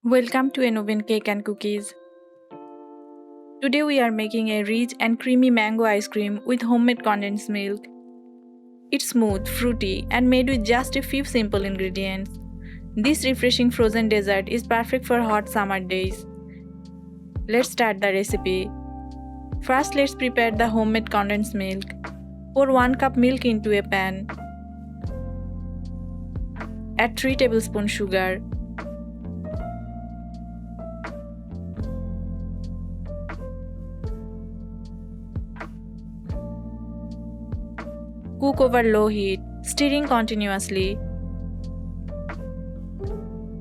Welcome to an oven cake and cookies. Today we are making a rich and creamy mango ice cream with homemade condensed milk. It's smooth, fruity, and made with just a few simple ingredients. This refreshing frozen dessert is perfect for hot summer days. Let's start the recipe. First, let's prepare the homemade condensed milk. Pour 1 cup milk into a pan. Add 3 tablespoons sugar. Cook over low heat, stirring continuously.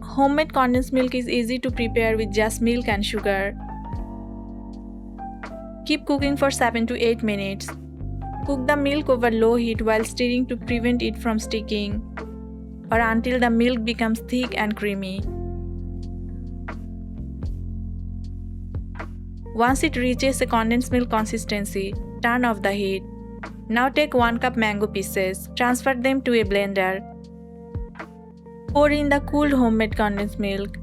Homemade condensed milk is easy to prepare with just milk and sugar. Keep cooking for 7 to 8 minutes. Cook the milk over low heat while stirring to prevent it from sticking, or until the milk becomes thick and creamy. Once it reaches a condensed milk consistency, turn off the heat. Now take 1 cup mango pieces, transfer them to a blender. Pour in the cooled homemade condensed milk.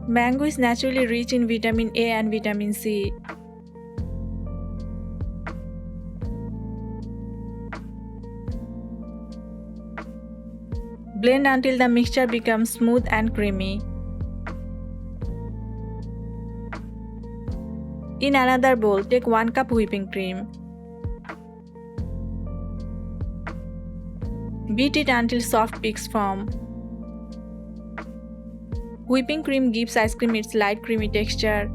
Mango is naturally rich in vitamin A and vitamin C. Blend until the mixture becomes smooth and creamy. In another bowl, take 1 cup whipping cream. Beat it until soft peaks form. Whipping cream gives ice cream its light creamy texture.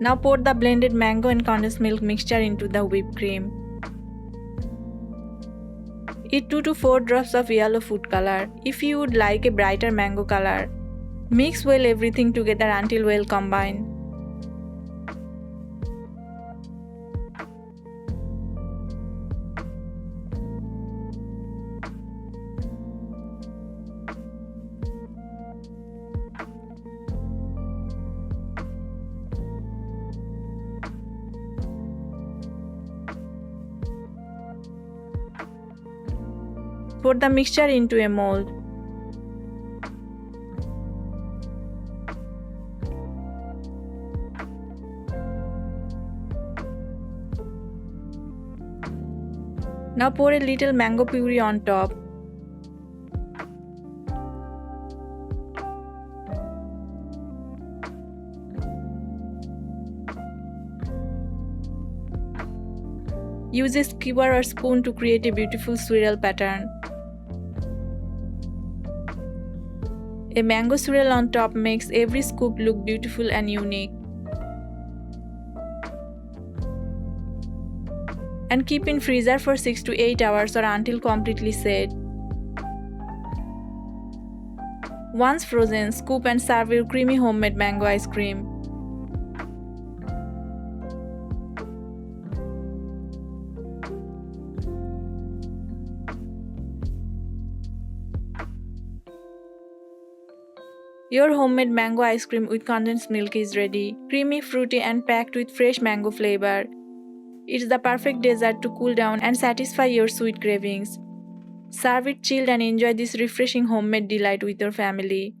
Now pour the blended mango and condensed milk mixture into the whipped cream. Add 2 to 4 drops of yellow food color if you would like a brighter mango color. Mix well everything together until well combined. Pour the mixture into a mold. Now pour a little mango puree on top. Use a skewer or spoon to create a beautiful swirl pattern. A mango swirl on top makes every scoop look beautiful and unique. And keep in freezer for 6 to 8 hours or until completely set. Once frozen, scoop and serve your creamy homemade mango ice cream. Your homemade mango ice cream with condensed milk is ready, creamy, fruity and packed with fresh mango flavor. It's the perfect dessert to cool down and satisfy your sweet cravings. Serve it chilled and enjoy this refreshing homemade delight with your family.